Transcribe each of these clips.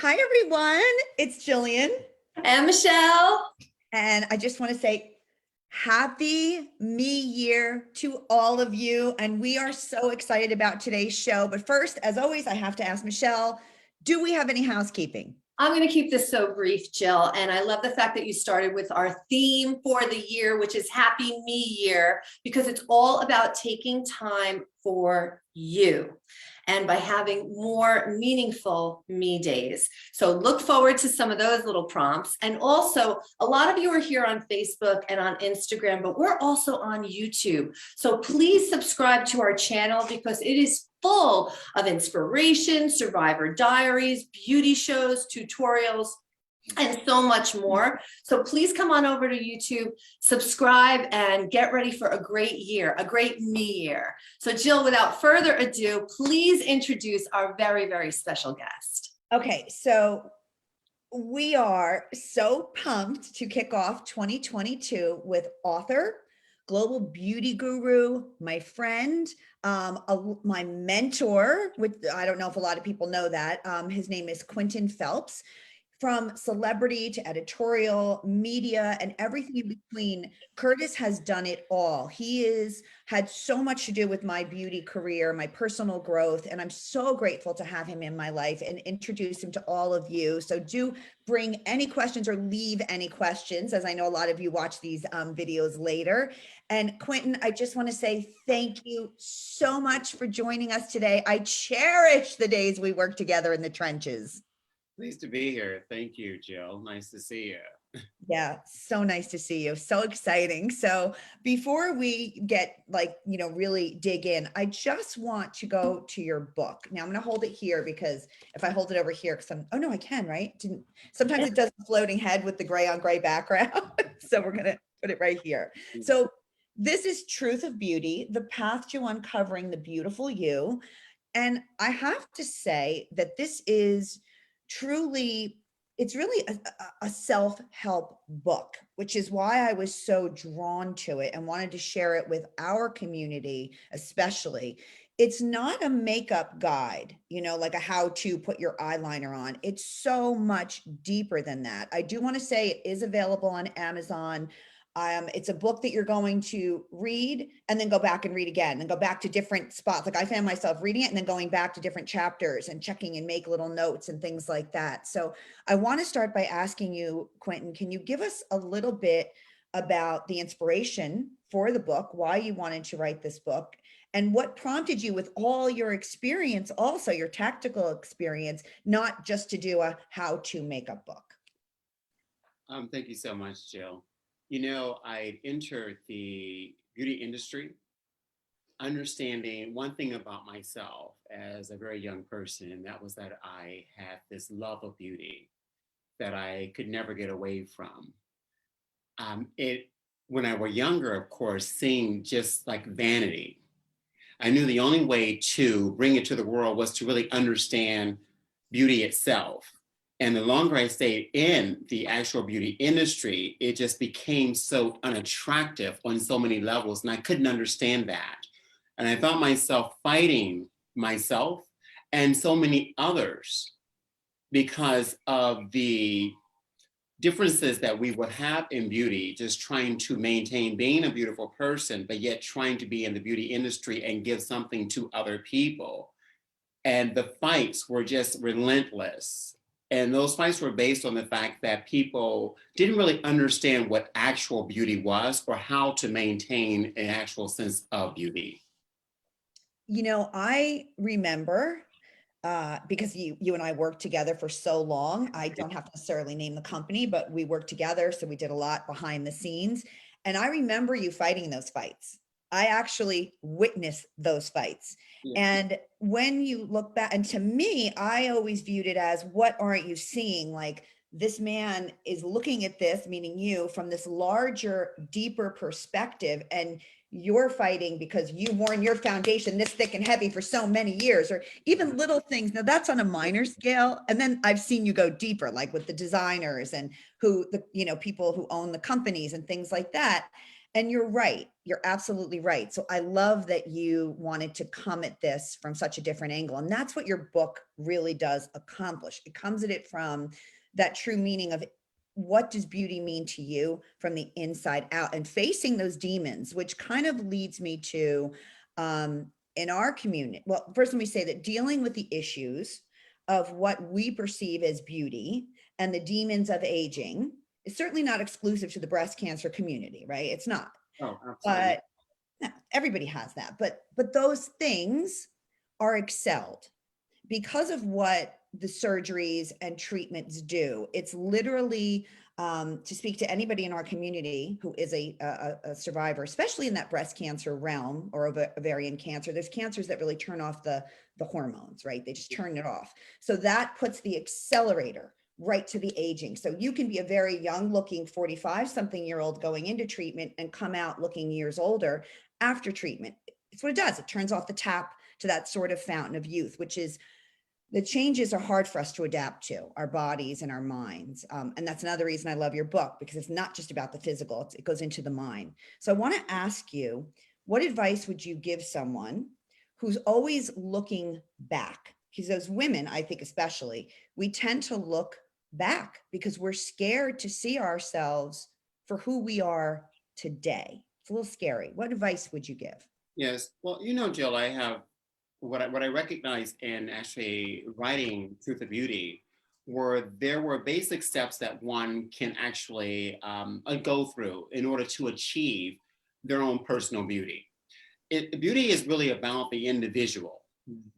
Hi, everyone. It's Jillian. And Michelle. And I just want to say happy me year to all of you. And we are so excited about today's show. But first, as always, I have to ask Michelle, do we have any housekeeping? I'm going to keep this so brief, Jill. And I love the fact that you started with our theme for the year, which is Happy Me Year, because it's all about taking time for you and by having more meaningful me days. So look forward to some of those little prompts. And also, a lot of you are here on Facebook and on Instagram, but we're also on YouTube. So please subscribe to our channel because it is full of inspiration, survivor diaries, beauty shows, tutorials, and so much more. So please come on over to YouTube, subscribe, and get ready for a great year, a great me year. So Jill, without further ado, please introduce our very, very special guest. Okay, so we are so pumped to kick off 2022 with author, global beauty guru, my friend, my mentor, which I don't know if a lot of people know that. His name is Quintin Phelps. From celebrity to editorial, media, and everything in between, Curtis has done it all. He has had so much to do with my beauty career, my personal growth, and I'm so grateful to have him in my life and introduce him to all of you. So do bring any questions or leave any questions, as I know a lot of you watch these videos later. And Quintin, I just want to say thank you so much for joining us today. I cherish the days we work together in the trenches. Pleased to be here. Thank you, Jill. Nice to see you. Yeah, so nice to see you. So exciting. So before we get really dig in, I just want to go to your book. Now I'm going to hold it here because if I hold it over here, oh no, I can, right? Sometimes it does a floating head with the gray on gray background. So we're going to put it right here. So this is Truth of Beauty, the path to uncovering the beautiful you. And I have to say that this is it's really a self-help book, which is why I was so drawn to it and wanted to share it with our community, especially. It's not a makeup guide, like a how to put your eyeliner on. It's so much deeper than that. I do want to say it is available on Amazon. It's a book that you're going to read and then go back and read again and go back to different spots. Like I found myself reading it and then going back to different chapters and checking and make little notes and things like that. So I want to start by asking you, Quintin, can you give us a little bit about the inspiration for the book, why you wanted to write this book, and what prompted you with all your experience, also your tactical experience, not just to do a how-to makeup book? Thank you so much, Jill. I entered the beauty industry understanding one thing about myself as a very young person, and that was that I had this love of beauty that I could never get away from. When I was younger, of course, seemed just like vanity. I knew the only way to bring it to the world was to really understand beauty itself. And the longer I stayed in the actual beauty industry, it just became so unattractive on so many levels, and I couldn't understand that. And I found myself fighting myself and so many others because of the differences that we would have in beauty, just trying to maintain being a beautiful person, but yet trying to be in the beauty industry and give something to other people. And the fights were just relentless. And those fights were based on the fact that people didn't really understand what actual beauty was or how to maintain an actual sense of beauty. I remember because you and I worked together for so long. I don't have to necessarily name the company, but we worked together. So we did a lot behind the scenes. And I remember you fighting those fights. I actually witnessed those fights. Yeah. And when you look back, and to me, I always viewed it as, what aren't you seeing? Like, this man is looking at this, meaning you, from this larger, deeper perspective. And you're fighting because you've worn your foundation this thick and heavy for so many years, or even little things. Now that's on a minor scale. And then I've seen you go deeper, like with the designers and people who own the companies and things like that. And you're right. You're absolutely right. So I love that you wanted to come at this from such a different angle. And that's what your book really does accomplish. It comes at it from that true meaning of what does beauty mean to you from the inside out, and facing those demons, which kind of leads me to in our community. Well, first, let me say that dealing with the issues of what we perceive as beauty and the demons of aging is certainly not exclusive to the breast cancer community, right? It's not. Oh, absolutely. But yeah, everybody has that. But those things are excelled because of what the surgeries and treatments do. It's literally to speak to anybody in our community who is a survivor, especially in that breast cancer realm or ovarian cancer. There's cancers that really turn off the hormones, right? They just turn it off. So that puts the accelerator right to the aging. So you can be a very young looking 45-something-year-old going into treatment and come out looking years older after treatment. It's what it does. It turns off the tap to that sort of fountain of youth, which is the changes are hard for us to adapt to, our bodies and our minds. And that's another reason I love your book, because it's not just about the physical, it goes into the mind. So I want to ask you, what advice would you give someone who's always looking back? Because those women, I think especially, we tend to look back because we're scared to see ourselves for who we are today. It's a little scary. What advice would you give? Yes. Well, Jill, I have what I recognized in actually writing Truth of Beauty there were basic steps that one can actually go through in order to achieve their own personal beauty. Beauty is really about the individual.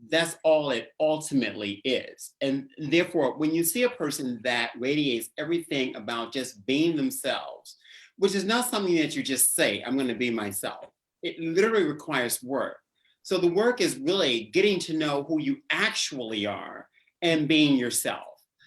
That's all it ultimately is. And therefore, when you see a person that radiates everything about just being themselves, which is not something that you just say, I'm going to be myself. It literally requires work. So the work is really getting to know who you actually are and being yourself.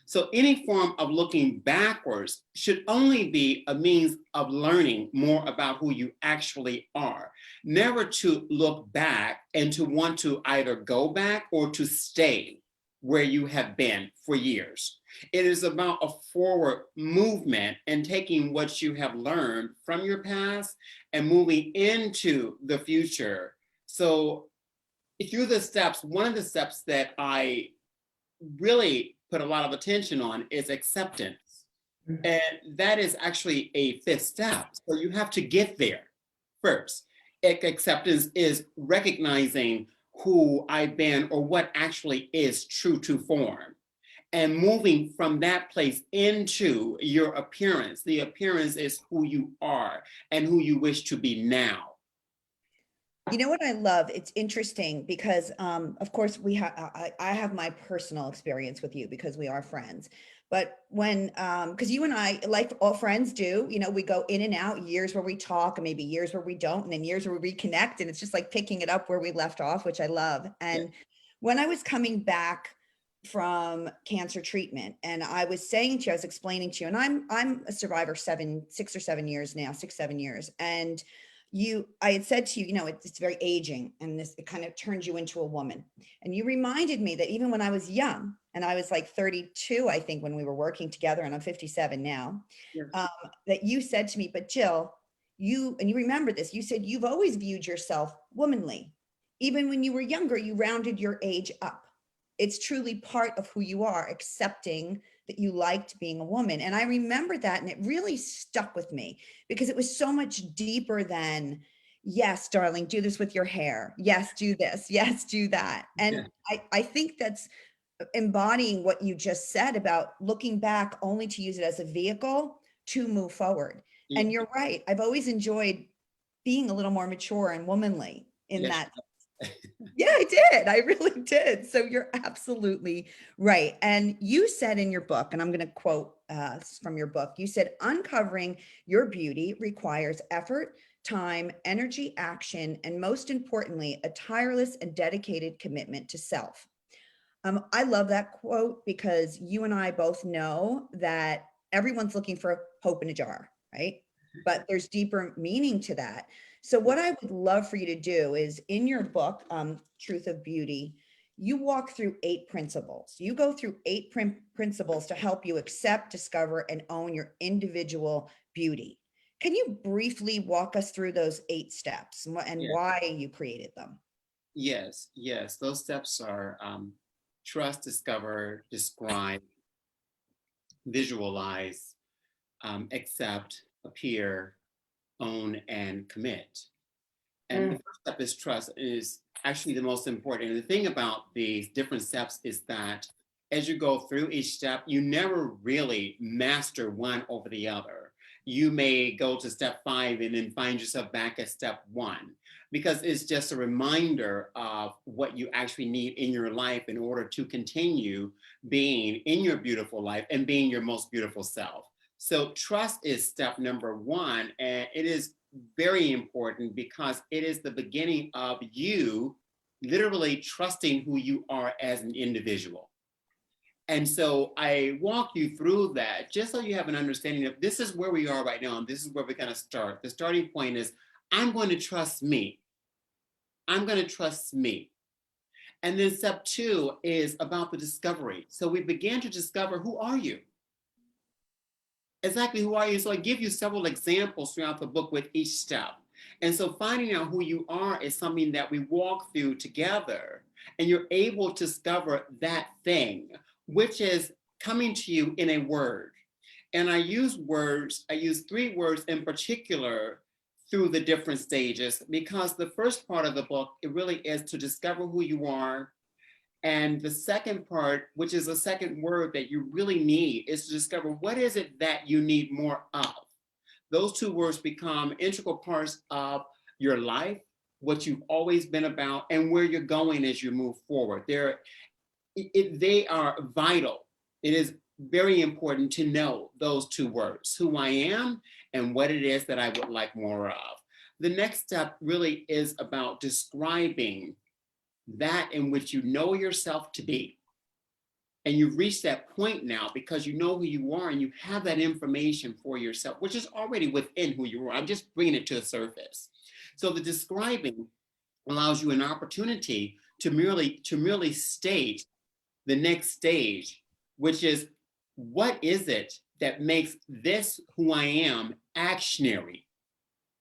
So any form of looking backwards should only be a means of learning more about who you actually are, never to look back and to want to either go back or to stay where you have been for years. It is about a forward movement and taking what you have learned from your past and moving into the future. So through the steps, one of the steps that I really put a lot of attention on is acceptance. And that is actually a fifth step. So you have to get there first. Acceptance is recognizing who I've been or what actually is true to form, and moving from that place into your appearance. The appearance is who you are and who you wish to be now. You know what I love? It's interesting because, of course, I have my personal experience with you because we are friends. But when, because you and I, like all friends do, we go in and out, years where we talk, and maybe years where we don't, and then years where we reconnect, and it's just like picking it up where we left off, which I love. And when I was coming back from cancer treatment, and I was saying to you, I was explaining to you, and I'm a survivor 6 or 7 years now, 6, 7 years, and I had said to you, it's very aging, and it kind of turns you into a woman. And you reminded me that even when I was young, and I was like 32, I think, when we were working together, and I'm 57 now, that you said to me, but Jill, you remember this, you said you've always viewed yourself womanly. Even when you were younger, you rounded your age up. It's truly part of who you are, accepting that you liked being a woman. And I remember that, and it really stuck with me because it was so much deeper than, yes, darling, do this with your hair. Yes, do this. Yes, do that. And I think that's embodying what you just said about looking back only to use it as a vehicle to move forward. Yeah. And you're right. I've always enjoyed being a little more mature and womanly in that. Yeah, I did. I really did. So you're absolutely right. And you said in your book, and I'm going to quote from your book, you said, uncovering your beauty requires effort, time, energy, action, and most importantly, a tireless and dedicated commitment to self. I love that quote because you and I both know that everyone's looking for hope in a jar, right? But there's deeper meaning to that. So what I would love for you to do is in your book, Truth of Beauty, you walk through 8 principles. You go through 8 principles to help you accept, discover, and own your individual beauty. Can you briefly walk us through those 8 steps and Yeah. why you created them? Yes, yes. Those steps are trust, discover, describe, visualize, accept, appear, own, and commit. And the Mm, first step is trust is actually the most important. And the thing about these different steps is that as you go through each step, you never really master one over the other. You may go to step 5 and then find yourself back at step 1 because it's just a reminder of what you actually need in your life in order to continue being in your beautiful life and being your most beautiful self. So trust is step number 1, and it is very important because it is the beginning of you literally trusting who you are as an individual. And so I walk you through that just so you have an understanding of this is where we are right now and this is where we're going to start. The starting point is I'm going to trust me. I'm going to trust me. And then step 2 is about the discovery. So we begin to discover who are you? Exactly who are you? So I give you several examples throughout the book with each step. And so finding out who you are is something that we walk through together, and you're able to discover that thing, which is coming to you in a word. And I use 3 words in particular through the different stages, because the first part of the book, it really is to discover who you are. And the second part, which is the second word that you really need, is to discover what is it that you need more of. Those 2 words become integral parts of your life, what you've always been about, and where you're going as you move forward. They are vital. It is very important to know those 2 words, who I am and what it is that I would like more of. The next step really is about describing that in which you know yourself to be. And you've reached that point now because you know who you are and you have that information for yourself, which is already within who you are. I'm just bringing it to the surface. So the describing allows you an opportunity to merely state the next stage, which is what is it that makes this who I am actionary?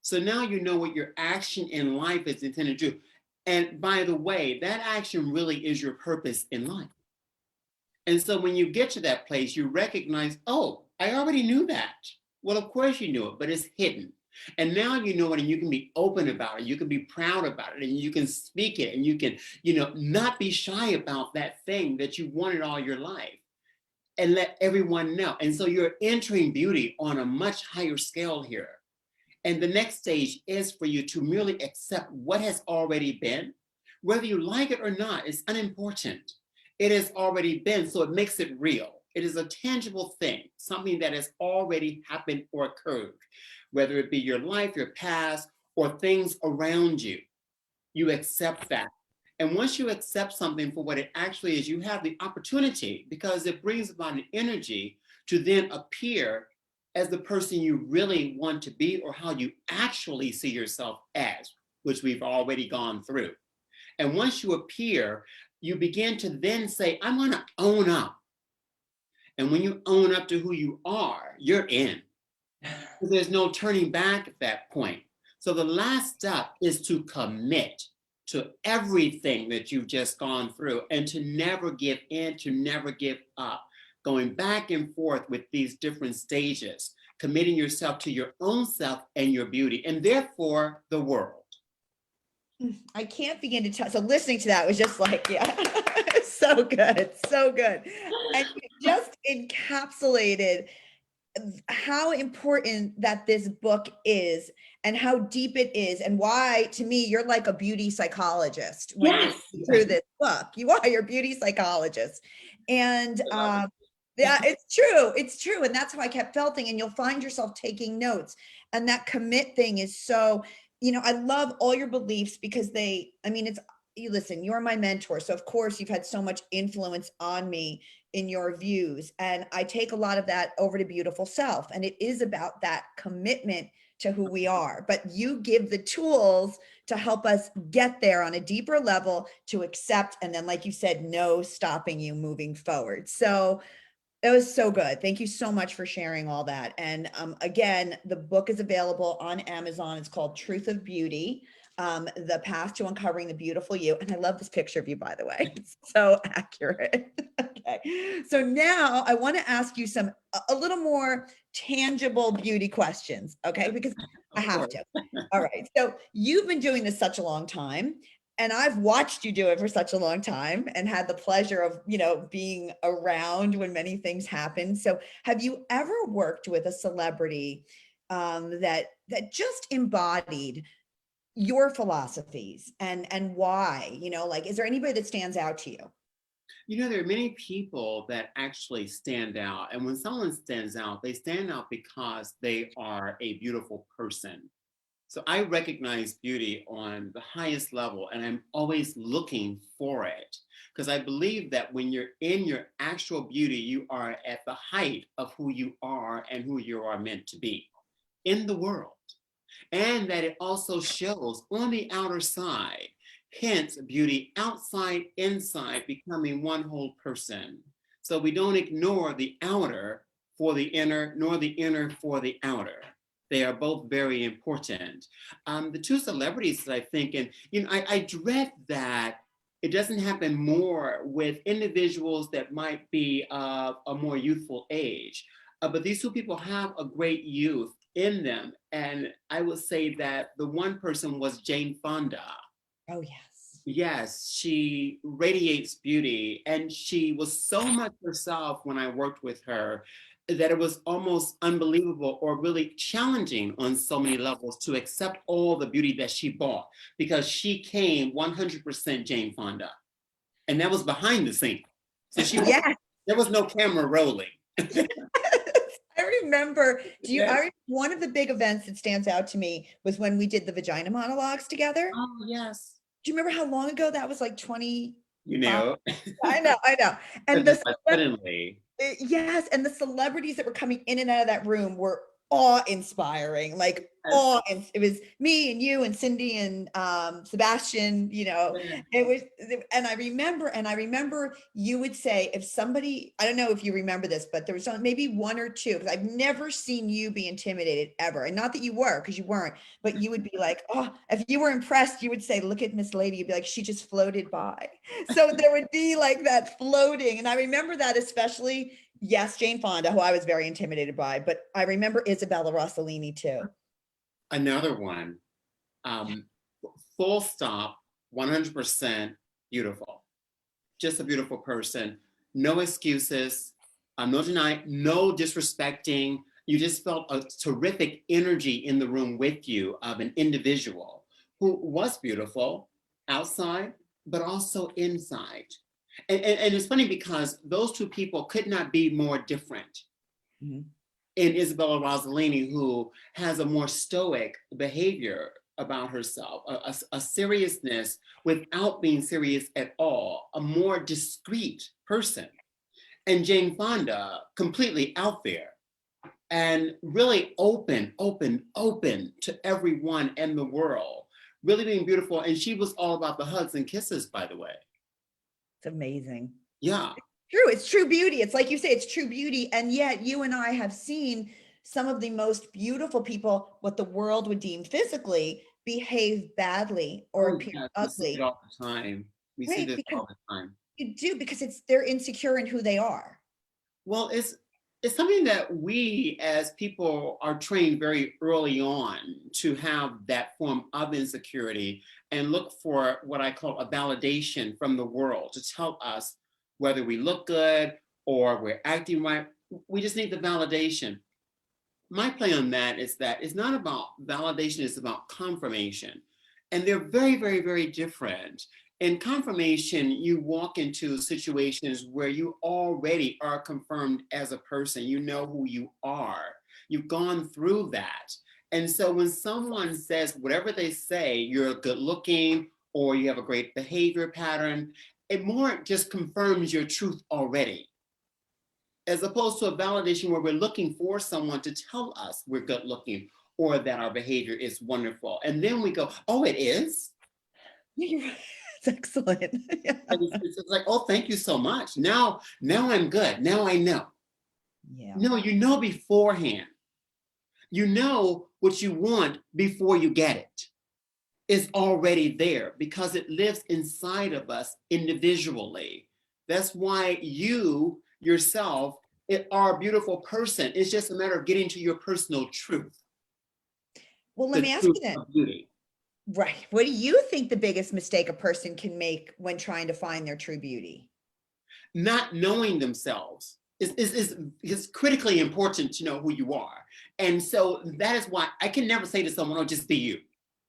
So now you know what your action in life is intended to do. And by the way, that action really is your purpose in life. And so when you get to that place, you recognize, oh, I already knew that. Well, of course you knew it, but it's hidden. And now you know it, and you can be open about it. You can be proud about it, and you can speak it, and you can, not be shy about that thing that you wanted all your life and let everyone know. And so you're entering beauty on a much higher scale here. And the next stage is for you to merely accept what has already been. Whether you like it or not is unimportant. It has already been, so it makes it real. It is a tangible thing, something that has already happened or occurred, whether it be your life, your past, or things around you. You accept that. And once you accept something for what it actually is, you have the opportunity, because it brings about an energy, to then appear as the person you really want to be, or how you actually see yourself as, which we've already gone through. And once you appear, you begin to then say, I'm going to own up. And when you own up to who you are, you're in. There's no turning back at that point. So the last step is to commit to everything that you've just gone through, and to never give in, to never give up. Going back and forth with these different stages, committing yourself to your own self and your beauty, and therefore the world. I can't begin to tell. So listening to that was just like, yeah, so good, so good. And you just encapsulated how important that this book is and how deep it is, and why, to me, you're like a beauty psychologist when you yes. go through this book. You are your beauty psychologist. And yeah, it's true. And that's how I kept felting. And you'll find yourself taking notes. And that commit thing is so, I love all your beliefs, because you listen, you're my mentor. So of course you've had so much influence on me in your views. And I take a lot of that over to Beautiful Self. And it is about that commitment to who we are. But you give the tools to help us get there on a deeper level, to accept. And then, like you said, no stopping you moving forward. So That was so good. Thank you so much for sharing all that. And again, the book is available on Amazon. It's called Truth of Beauty, The Path to Uncovering the Beautiful You. And I love this picture of you, by the way. It's so accurate. Okay. So now I want to ask you a little more tangible beauty questions. Okay. Because I Of have course. to. All right. So you've been doing this such a long time. And I've watched you do it for such a long time and had the pleasure of, being around when many things happen. So have you ever worked with a celebrity that just embodied your philosophies and why? Like, is there anybody that stands out to you? There are many people that actually stand out. And when someone stands out, they stand out because they are a beautiful person. So I recognize beauty on the highest level, and I'm always looking for it because I believe that when you're in your actual beauty, you are at the height of who you are and who you are meant to be in the world. And that it also shows on the outer side, hence beauty outside, inside, becoming one whole person. So we don't ignore the outer for the inner, nor the inner for the outer. They are both very important. The two celebrities that I think, and I dread that it doesn't happen more with individuals that might be of a more youthful age. But these two people have a great youth in them. And I would say that the one person was Jane Fonda. Oh, yes. Yes, she radiates beauty, and she was so much herself when I worked with her that it was almost unbelievable or really challenging on so many levels to accept all the beauty that she brought because she came 100% Jane Fonda, and that was behind the scene. So Yes. there was no camera rolling. I remember, Yes. one of the big events that stands out to me was when we did the vagina monologues together. Oh, yes. Do you remember how long ago that was? Like 20. You know, I know. And just like suddenly. yes, and the celebrities that were coming in and out of that room were awe-inspiring, like awe. And it was me and you and Cindy and Sebastian. It was, and I remember you would say if somebody, I don't know if you remember this, but there was maybe one or two, because I've never seen you be intimidated ever, and not that you were, because you weren't, but you would be like, oh, if you were impressed, you would say, look at Miss Lady. You'd be like, she just floated by. So there would be like that floating, and I remember that especially. Yes, Jane Fonda, who I was very intimidated by, but I remember Isabella Rossellini too. Another one, full stop, 100% beautiful. Just a beautiful person. No excuses, no denying, no disrespecting. You just felt a terrific energy in the room with you of an individual who was beautiful outside, but also inside. And it's funny because those two people could not be more different. Mm-hmm. In Isabella Rossellini, who has a more stoic behavior about herself, a seriousness without being serious at all, a more discreet person. And Jane Fonda, completely out there and really open to everyone in the world, really being beautiful. And she was all about the hugs and kisses, by the way. It's amazing. Yeah. It's true beauty. It's like you say, it's true beauty. And yet you and I have seen some of the most beautiful people, what the world would deem physically, behave badly or appear ugly. We see it all the time. We see this all the time. You do, because they're insecure in who they are. Well, it's something that we as people are trained very early on to have that form of insecurity and look for what I call a validation from the world to tell us whether we look good or we're acting right. We just need the validation. My play on that is that it's not about validation, it's about confirmation. And they're very, very, very different. In confirmation, you walk into situations where you already are confirmed as a person. You know who you are. You've gone through that. And so when someone says whatever they say, you're good looking or you have a great behavior pattern, it more just confirms your truth already. As opposed to a validation where we're looking for someone to tell us we're good looking or that our behavior is wonderful. And then we go, oh, it is? It's excellent. Yeah. It's like, oh, thank you so much. Now I'm good. Now I know. Yeah. No, you know beforehand. You know what you want before you get it. It's already there because it lives inside of us individually. That's why you yourself are a beautiful person. It's just a matter of getting to your personal truth, Well, let the me ask truth you then. of beauty. Right. What do you think the biggest mistake a person can make when trying to find their true beauty? Not knowing themselves is critically important to know who you are. And so that is why I can never say to someone, oh, just be you.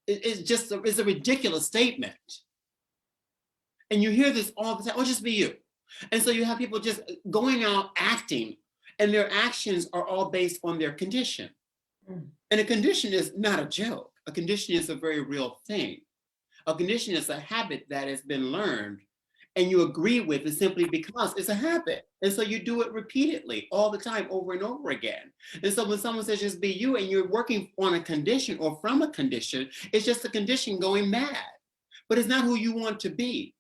It's a ridiculous statement. And you hear this all the time, oh, just be you. And so you have people just going out acting, and their actions are all based on their condition. Mm. And a condition is not a joke. A condition is a very real thing. A condition is a habit that has been learned and you agree with it simply because it's a habit. And so you do it repeatedly all the time, over and over again. And so when someone says just be you and you're working on a condition or from a condition, it's just a condition going mad. But it's not who you want to be,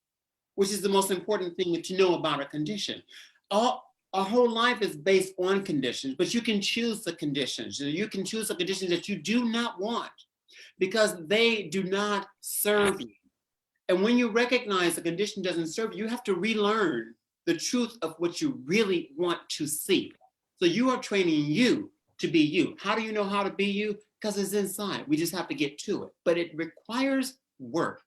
which is the most important thing to know about a condition. Our whole life is based on conditions, but you can choose the conditions. You can choose the conditions that you do not want because they do not serve you. And when you recognize the condition doesn't serve you, you have to relearn the truth of what you really want to see. So you are training you to be you. How do you know how to be you? Because it's inside. We just have to get to it. But it requires work.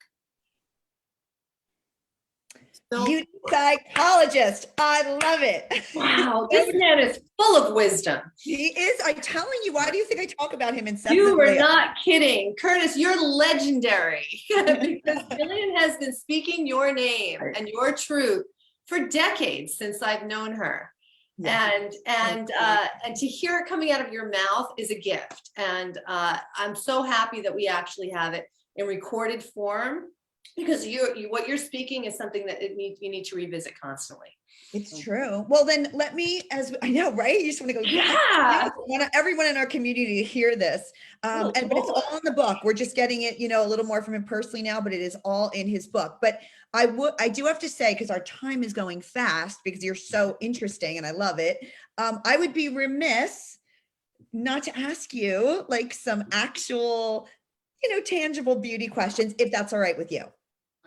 Beauty psychologist. I love it. Wow, this man is full of wisdom. He is. I'm telling you, why do you think I talk about him You incessantly? were not kidding. Curtis, you're legendary because Jillian has been speaking your name and your truth for decades since I've known her. Yeah. And to hear it coming out of your mouth is a gift. And I'm so happy that we actually have it in recorded form, because what you're speaking is something that you need to revisit constantly. It's true. Well, then let me, as I know, right? You just want to go, Yeah. I want everyone in our community to hear this. Oh, But it's all in the book. We're just getting it, a little more from him personally now, but it is all in his book. But I do have to say, because our time is going fast, because you're so interesting and I love it. I would be remiss not to ask you like some actual, tangible beauty questions, if that's all right with you.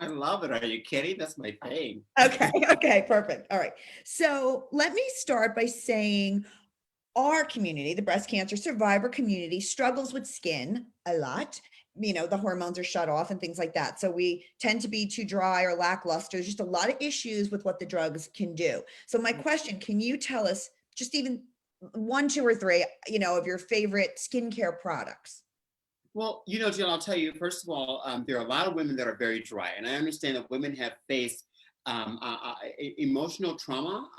I love it. Are you kidding? That's my thing. Okay. Okay. Perfect. All right. So let me start by saying our community, the breast cancer survivor community, struggles with skin a lot. The hormones are shut off and things like that. So we tend to be too dry or lackluster. There's just a lot of issues with what the drugs can do. So my question, can you tell us just even 1, 2, or 3, of your favorite skincare products? Well, Jill, I'll tell you, first of all, there are a lot of women that are very dry. And I understand that women have faced emotional trauma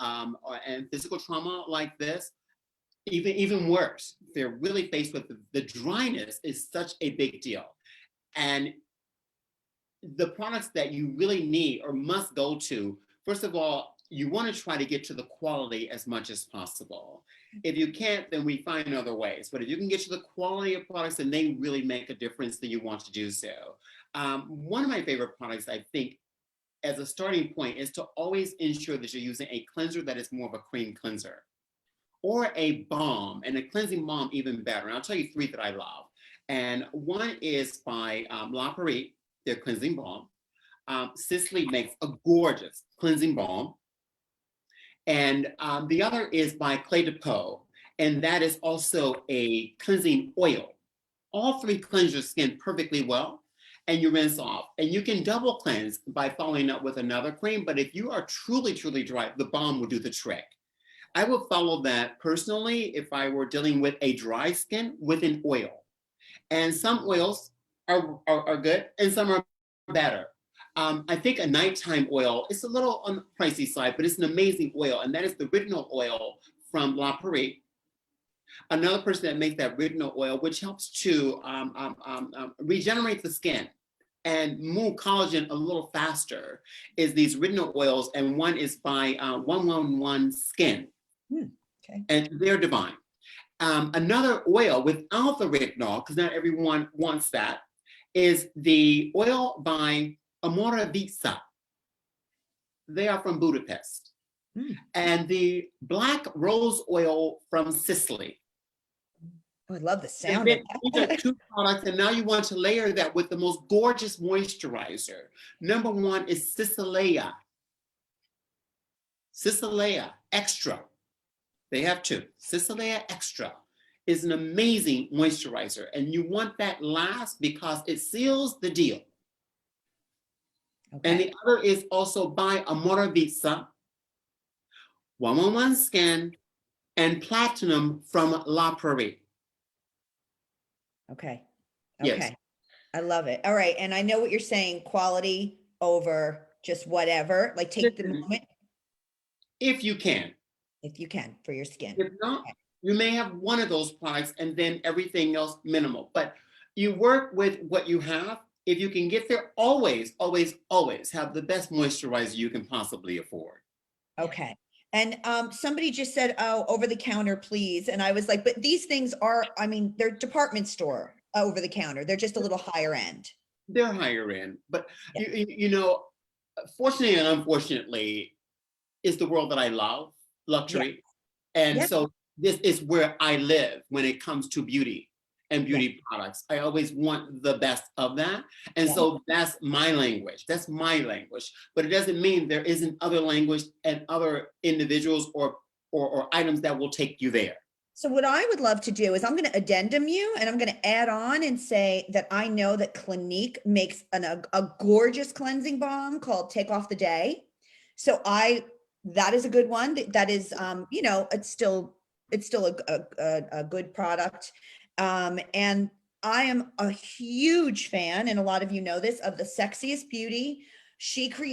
and physical trauma like this, even worse. They're really faced with the dryness is such a big deal. And the products that you really need or must go to, first of all, you want to try to get to the quality as much as possible. If you can't, then we find other ways. But if you can get to the quality of products and they really make a difference, then you want to do so. One of my favorite products, I think, as a starting point, is to always ensure that you're using a cleanser that is more of a cream cleanser or a balm, and a cleansing balm even better. And I'll tell you 3 that I love. And one is by La Prairie, their cleansing balm. Cicely makes a gorgeous cleansing balm. And the other is by Clé de Peau, and that is also a cleansing oil. All 3 cleanse your skin perfectly well, and you rinse off. And you can double cleanse by following up with another cream, but if you are truly, truly dry, the balm will do the trick. I would follow that personally if I were dealing with a dry skin with an oil. And some oils are good and some are better. I think a nighttime oil is a little on the pricey side, but it's an amazing oil, and that is the retinol oil from La Prairie. Another person that makes that retinol oil, which helps to regenerate the skin and move collagen a little faster, is these retinol oils, and one is by 111 Skin. Okay. And they're divine. Another oil without the retinol, because not everyone wants that, is the oil by Amora Visa. They are from Budapest. Mm. and the black rose oil from Sicily. Oh, I love the And sound of then these are that. 2 products, and now you want to layer that with the most gorgeous moisturizer. Number 1 is Sicilea. Sicilea Extra. They have 2. Sicilea Extra is an amazing moisturizer, and you want that last because it seals the deal. And Okay. the other is also by Amore Visa, 111 Skin, and Platinum from La Prairie. Okay. Yes. Okay. I love it. All right. And I know what you're saying, quality over just whatever, like take the moment If you can. if you can for your skin. If not, you may have one of those products and then everything else minimal. But you work with what you have. If you can get there, always, always, always have the best moisturizer you can possibly afford. Okay. And somebody just said, oh, over the counter, please. And I was like, but these things are, I mean, they're department store over the counter. They're just a little higher end. They're higher end, but Yeah. you know, fortunately and unfortunately, is the world that I love, luxury. And Yeah. so this is where I live when it comes to beauty and beauty products. I always want the best of that. And Yeah. so that's my language. That's my language. But it doesn't mean there isn't other language and other individuals or items that will take you there. So what I would love to do is I'm going to addendum you and I'm going to add on and say that I know that Clinique makes a gorgeous cleansing balm called Take Off the Day. So that is a good one. That is, you know, it's still a good product. And I am a huge fan, and a lot of you know this, of the Sexiest Beauty.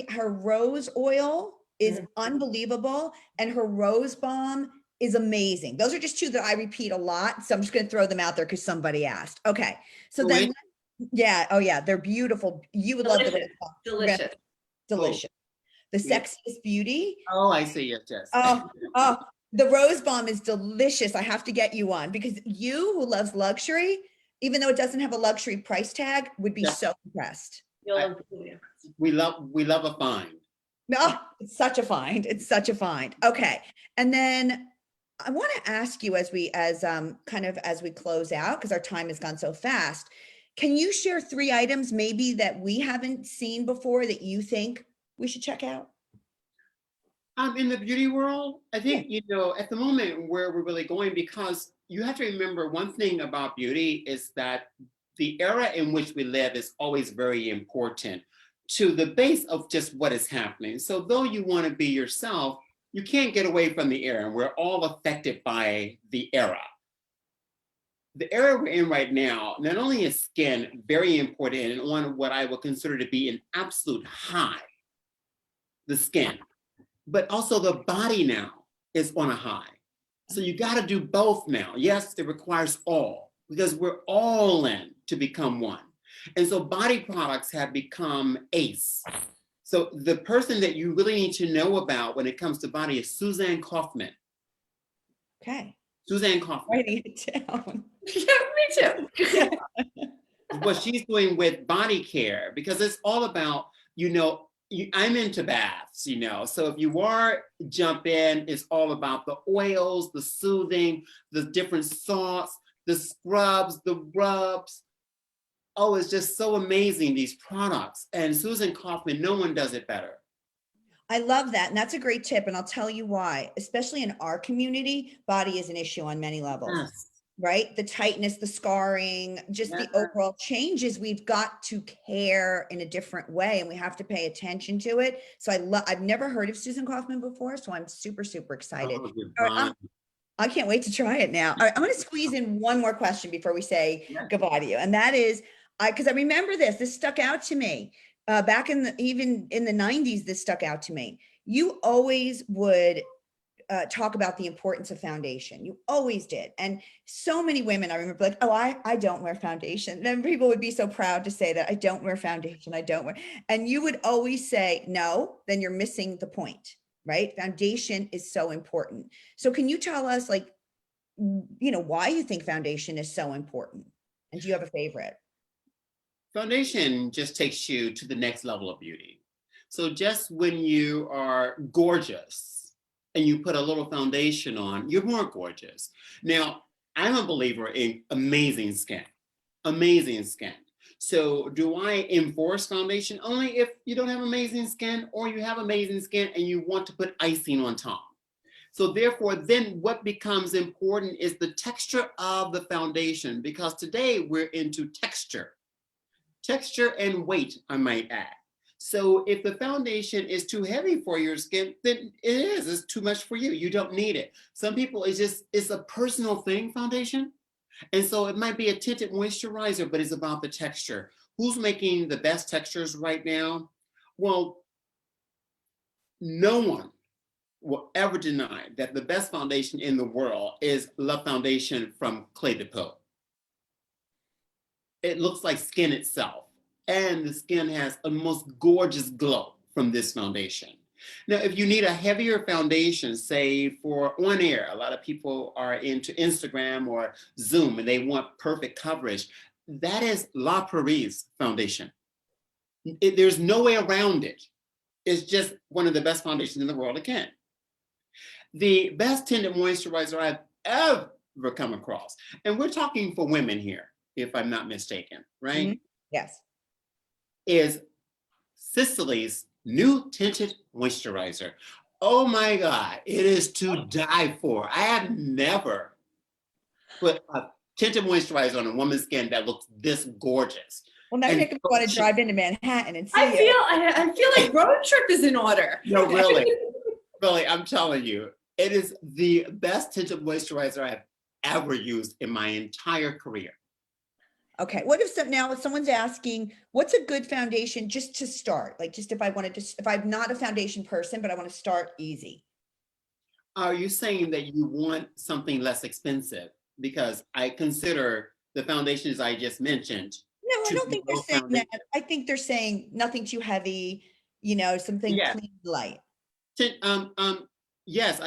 Her rose oil is unbelievable, and her rose balm is amazing. Those are just 2 that I repeat a lot. So I'm just going to throw them out there because somebody asked. Okay. So then, yeah. Oh yeah. They're beautiful. You would love the rose balm. Delicious. Delicious. The Yeah. Sexiest Beauty. Oh, I see. Yes. Oh, the rose balm is delicious. I have to get you one because you who loves luxury, even though it doesn't have a luxury price tag, would be Yeah. so impressed. We love a find. No, it's such a find. It's such a find. Okay. And then I want to ask you as we close out, because our time has gone so fast. Can you share 3 items maybe that we haven't seen before that you think we should check out? In the beauty world, I think, you know, at the moment where we're really going, because you have to remember one thing about beauty is that the era in which we live is always very important to the base of just what is happening. So though you want to be yourself, you can't get away from the era, and we're all affected by the era. The era we're in right now, not only is skin very important and on what I would consider to be an absolute high, the skin, but also the body now is on a high. So you got to do both now. Yes, it requires all, because we're all in to become one. And so body products have become ace. So the person that you really need to know about when it comes to body is Suzanne Kaufman. Okay. Suzanne Kaufman. Writing it down. Yeah, me too. What she's doing with body care, because it's all about, you know, I'm into baths, you know, so if you are jump in, it's all about the oils, the soothing, the different salts, the scrubs, the rubs. Oh, it's just so amazing, these products. And Susan Kaufman, no one does it better. I love that. And that's a great tip. And I'll tell you why, especially in our community, body is an issue on many levels. Yes. Right? The tightness, the scarring, just the overall changes. We've got to care in a different way and we have to pay attention to it. So I've never heard of Susan Kaufman before. So I'm super, super excited. Oh, All right, I can't wait to try it now. All right, I'm going to squeeze in one more question before we say goodbye to you. And that is, because I remember this stuck out to me back even in the 90s, this stuck out to me. You always would talk about the importance of foundation. You always did. And so many women, I remember like, oh, I don't wear foundation. And then people would be so proud to say that I don't wear foundation. I don't wear, and you would always say, no, then you're missing the point, right? Foundation is so important. So can you tell us like, you know, why you think foundation is so important? And do you have a favorite? Foundation just takes you to the next level of beauty. So just when you are gorgeous, and you put a little foundation on, you're more gorgeous. Now, I'm a believer in amazing skin, amazing skin. So do I enforce foundation only if you don't have amazing skin, or you have amazing skin and you want to put icing on top? So therefore, then what becomes important is the texture of the foundation, because today we're into texture and weight, I might add. So if the foundation is too heavy for your skin, then it's too much for you. You don't need it. Some people, it's a personal thing, foundation. And so it might be a tinted moisturizer, but it's about the texture. Who's making the best textures right now? Well, no one will ever deny that the best foundation in the world is Love Foundation from Clé de Peau. It looks like skin itself, and the skin has a most gorgeous glow from this foundation. Now, if you need a heavier foundation, say for on air, a lot of people are into Instagram or Zoom and they want perfect coverage. That is La Prairie's foundation. There's no way around it. It's just one of the best foundations in the world again. The best tinted moisturizer I've ever come across, and we're talking for women here, if I'm not mistaken, right? Mhm. Yes. Is Sicily's new tinted moisturizer. Oh my God, it is to die for. I have never put a tinted moisturizer on a woman's skin that looks this gorgeous. Well, now And you're going to want to drive into Manhattan and see I you. feel like road trip is in order. No, really, really, I'm telling you, it is the best tinted moisturizer I've ever used in my entire career. Okay. What if now if someone's asking, what's a good foundation just to start? Like just if I wanted to, if I'm not a foundation person, but I want to start easy. Are you saying that you want something less expensive? Because I consider the foundations I just mentioned No, I to don't be think they're low saying that. foundation. I think they're saying nothing too heavy, something Yeah. clean, light. Yes,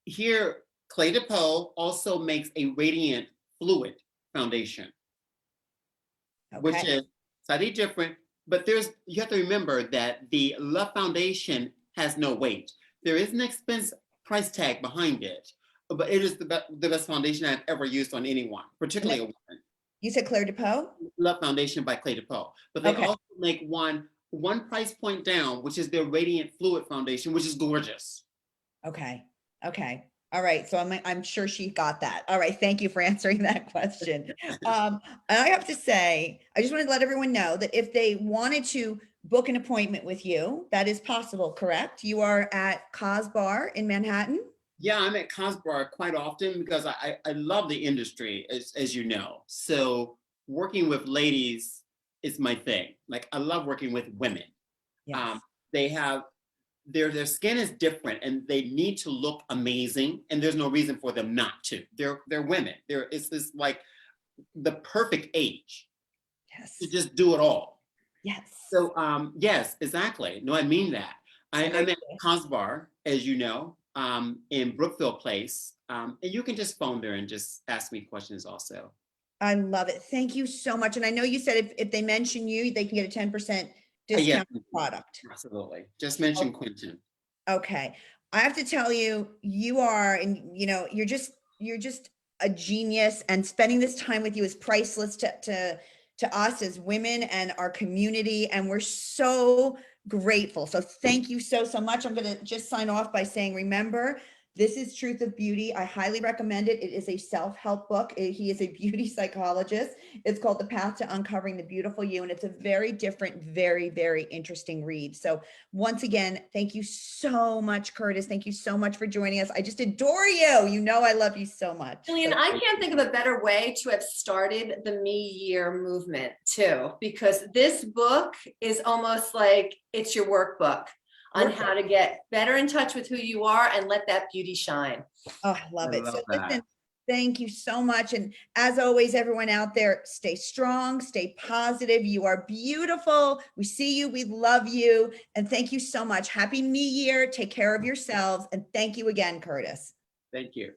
here Clé de Peau also makes a radiant fluid foundation, which Okay. is slightly different, but you have to remember that the Love Foundation has no weight. There is an expense price tag behind it, but it is the best foundation I've ever used on anyone, particularly a woman. You said Claire DePeau? Love Foundation by Clé de Peau, but they Okay. also make one price point down, which is their Radiant Fluid Foundation, which is gorgeous. Okay. Okay. All right. So I'm sure she got that. All right. Thank you for answering that question. And I have to say, I just wanted to let everyone know that if they wanted to book an appointment with you, that is possible, correct? You are at Cos Bar in Manhattan? Yeah, I'm at Cosbar quite often because I love the industry, as you know. So working with ladies is my thing. Like I love working with women. Yes. They have their skin is different and they need to look amazing, and there's no reason for them not to. They're women. It's this like the perfect age Yes. to just do it all. Yes. So yes, exactly. No, I mean that. I'm at Amazing. Cosbar, as you know, in Brookfield Place. And you can just phone there and just ask me questions also. I love it. Thank you so much. And I know you said if they mention you, they can get a 10% Yes, discount on the product. absolutely. Just mention Quintin. Okay. I have to tell you, you are, and you're just a genius, and spending this time with you is priceless to us as women and our community. And we're so grateful. So thank you so much. I'm going to just sign off by saying, remember, this is Truth of Beauty. I highly recommend it. It is a self-help book. He is a beauty psychologist. It's called The Path to Uncovering the Beautiful You. And it's a very different, very, very interesting read. So once again, thank you so much, Curtis. Thank you so much for joining us. I just adore you. I love you so much. Jillian, I can't think of a better way to have started the Me Year movement too, because this book is almost like it's your workbook on how to get better in touch with who you are and let that beauty shine. Oh, I love it. love So that. listen, thank you so much. And as always, everyone out there, stay strong, stay positive. You are beautiful. We see you. We love you. And thank you so much. Happy New Year. Take care of yourselves. And thank you again, Curtis. Thank you.